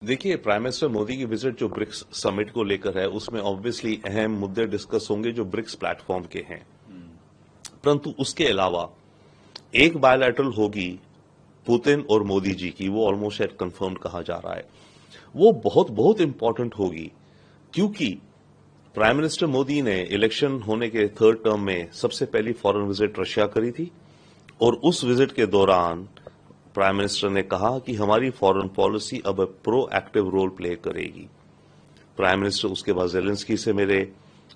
देखिए, prime minister Modi की visit जो ब्रिक्स समिट को लेकर है, उसमें ऑब्वियसली अहम मुद्दे डिस्कस होंगे जो ब्रिक्स प्लेटफॉर्म के हैं। परंतु उसके अलावा एक बायलैटरल होगी पुतिन और मोदी जी की, वो ऑलमोस्ट शायद कंफर्म कहा जा रहा है। वो बहुत बहुत इंपॉर्टेंट होगी, क्योंकि प्राइम मिनिस्टर मोदी ने इलेक्शन होने के थर्ड टर्म में सबसे पहली फॉरेन विजिट रशिया करी थी, और उस विजिट के दौरान प्राइम मिनिस्टर ने कहा कि हमारी फॉरेन पॉलिसी अब प्रोएक्टिव रोल प्ले करेगी। प्राइम मिनिस्टर उसके बाद जेलेंस्की से मिले,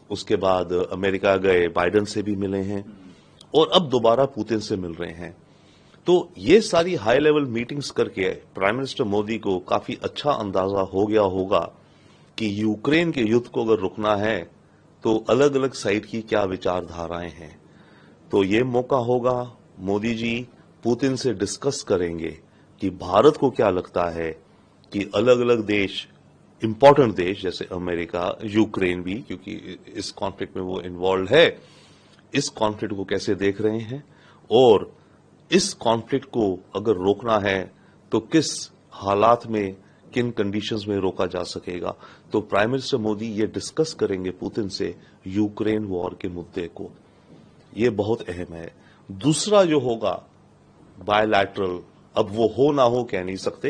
उसके बाद अमेरिका गए, बाइडेन से भी मिले हैं, और अब दोबारा पुतिन से मिल रहे हैं। तो ये सारी हाई लेवल मीटिंग्स करके प्राइम मिनिस्टर मोदी को काफी अच्छा अंदाजा हो गया होगा कि यूक्रेन के युद्ध को अगर रुकना है तो अलग अलग साइड की क्या विचारधाराएं हैं। तो ये मौका होगा, मोदी जी पुतिन से डिस्कस करेंगे कि भारत को क्या लगता है कि अलग अलग देश, इंपॉर्टेंट देश जैसे अमेरिका, यूक्रेन भी, क्योंकि इस कॉन्फ्लिक्ट में वो इन्वॉल्व है, इस कॉन्फ्लिक्ट को कैसे देख रहे हैं, और इस कॉन्फ्लिक्ट को अगर रोकना है तो किस हालात में, किन कंडीशंस में रोका जा सकेगा। तो प्राइम मिनिस्टर मोदी ये डिस्कस करेंगे पुतिन से यूक्रेन वॉर के मुद्दे को। ये बहुत अहम है। दूसरा जो होगा बायलैटरल, अब वो हो ना हो कह नहीं सकते,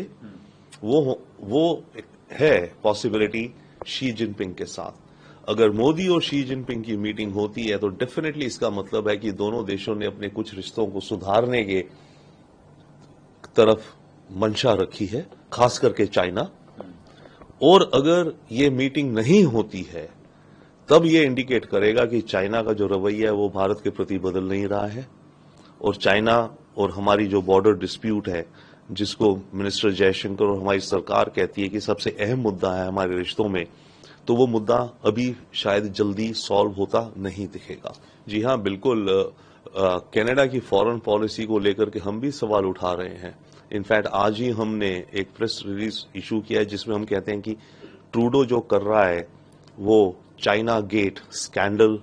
वो है पॉसिबिलिटी शी जिनपिंग के साथ। अगर मोदी और शी जिनपिंग की मीटिंग होती है तो डेफिनेटली इसका मतलब है कि दोनों देशों ने अपने कुछ रिश्तों को सुधारने के तरफ मंशा रखी है, खास करके चाइना। और अगर ये मीटिंग नहीं होती है तब ये इंडिकेट करेगा कि चाइना का जो रवैया है वो भारत के प्रति बदल नहीं रहा है, और चाइना और हमारी जो बॉर्डर डिस्प्यूट है, जिसको मिनिस्टर जयशंकर और हमारी सरकार कहती है कि सबसे अहम मुद्दा है हमारे रिश्तों में, तो वो मुद्दा अभी शायद जल्दी सॉल्व होता नहीं दिखेगा। जी हां, बिल्कुल। कनाडा की फॉरेन पॉलिसी को लेकर के हम भी सवाल उठा रहे हैं। इनफैक्ट आज ही हमने एक प्रेस रिलीज इशू किया है जिसमें हम कहते हैं कि ट्रूडो जो कर रहा है वो चाइना गेट स्कैंडल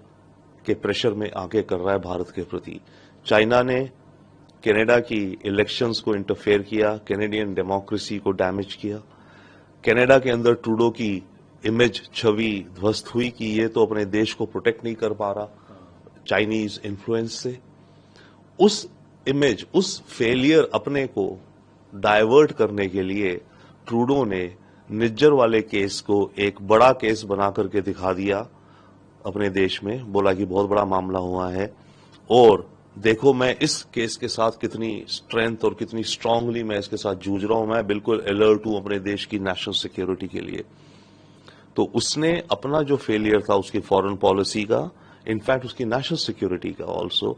के प्रेशर में आगे कर रहा है भारत के प्रति। चाइना ने कनाडा की इलेक्शंस को इंटरफेयर किया, कैनेडियन डेमोक्रेसी को डैमेज किया। कनाडा के अंदर ट्रूडो की इमेज, छवि ध्वस्त हुई कि ये तो अपने देश को प्रोटेक्ट नहीं कर पा रहा चाइनीज इन्फ्लुएंस से। उस इमेज, उस फेलियर अपने को डाइवर्ट करने के लिए ट्रूडो ने निज्जर वाले केस को एक बड़ा केस बना करके दिखा दिया अपने देश में, बोला कि बहुत बड़ा मामला हुआ है और देखो मैं इस केस के साथ कितनी स्ट्रेंथ और कितनी स्ट्रांगली मैं इसके साथ जूझ रहा हूं, मैं बिल्कुल अलर्ट हूं अपने देश की नेशनल सिक्योरिटी के लिए। तो उसने अपना जो फेलियर था उसकी फॉरेन पॉलिसी का, इनफैक्ट उसकी नेशनल सिक्योरिटी का ऑल्सो,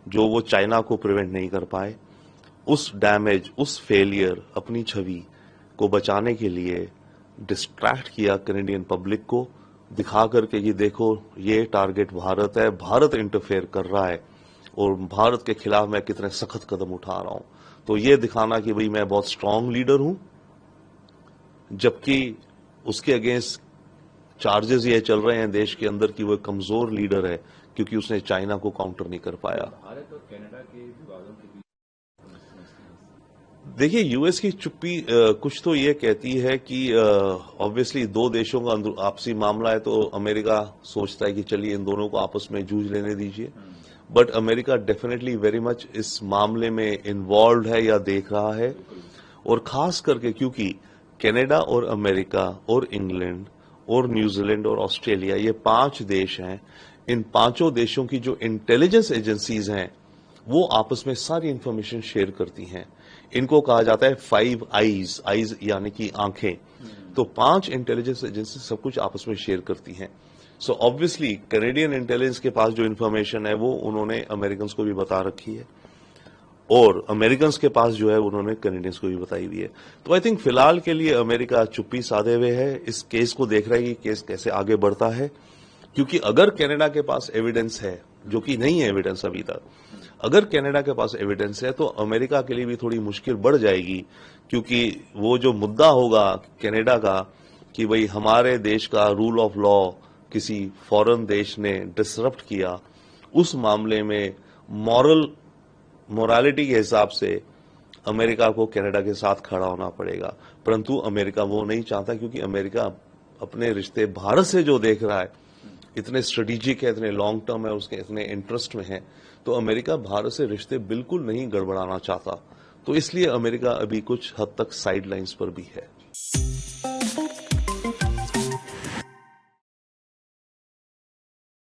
जो वो चाइना को प्रिवेंट नहीं कर पाए, उस डैमेज, उस फेलियर, अपनी छवि को बचाने के लिए डिस्ट्रैक्ट किया कैनेडियन पब्लिक को, दिखा करके कि देखो ये टारगेट भारत है, भारत इंटरफेयर कर रहा है और भारत के खिलाफ मैं कितने सख्त कदम उठा रहा हूं। तो ये दिखाना कि भाई मैं बहुत स्ट्रांग लीडर हूं, जबकि उसके अगेंस्ट चार्जेस ये चल रहे हैं देश के अंदर कि वो कमजोर लीडर है क्योंकि उसने चाइना को काउंटर नहीं कर पाया। भारत और कनाडा के विवादों के बीच देखिए, यूएस की चुप्पी कुछ तो ये कहती है कि ऑब्वियसली दो देशों का आपसी मामला है तो अमेरिका सोचता है कि चलिए इन दोनों को आपस में जूझ लेने दीजिए, but America definitely very much इस मामले में इन्वॉल्व है या देख रहा है। और खास करके क्योंकि कनाडा और अमेरिका और इंग्लैंड और न्यूजीलैंड और ऑस्ट्रेलिया, ये 5 देश हैं, इन पांचों देशों की जो इंटेलिजेंस एजेंसीज हैं वो आपस में सारी इंफॉर्मेशन शेयर करती हैं। इनको कहा जाता है 5 आईज, आईज यानी कि आंखें। तो 5 इंटेलिजेंस एजेंसी सब कुछ आपस में शेयर करती हैं। सो ऑब्वियसली कैनेडियन इंटेलिजेंस के पास जो इंफॉर्मेशन है वो उन्होंने अमेरिकन को भी बता रखी है, और अमेरिकन के पास जो है उन्होंने कैनेडियंस को भी बताई हुई है। तो आई थिंक फिलहाल के लिए अमेरिका चुप्पी साधे हुए है, इस केस को देख रहा है कि केस कैसे आगे बढ़ता है, क्योंकि अगर कनाडा के पास एविडेंस है, जो कि नहीं है एविडेंस अभी तक, अगर कनाडा के पास एविडेंस है तो अमेरिका के लिए भी थोड़ी मुश्किल बढ़ जाएगी, क्योंकि वो जो मुद्दा होगा कनाडा का कि भाई हमारे देश का रूल ऑफ लॉ किसी फॉरेन देश ने डिसरप्ट किया, उस मामले में मोरालिटी के हिसाब से अमेरिका को कनाडा के साथ खड़ा होना पड़ेगा, परंतु अमेरिका वो नहीं चाहता, क्योंकि अमेरिका अपने रिश्ते भारत से जो देख रहा है इतने स्ट्रेटेजिक है, इतने लॉन्ग टर्म है, उसके इतने इंटरेस्ट में है, तो अमेरिका भारत से रिश्ते बिल्कुल नहीं गड़बड़ाना चाहता। तो इसलिए अमेरिका अभी कुछ हद तक साइड लाइंस पर भी है।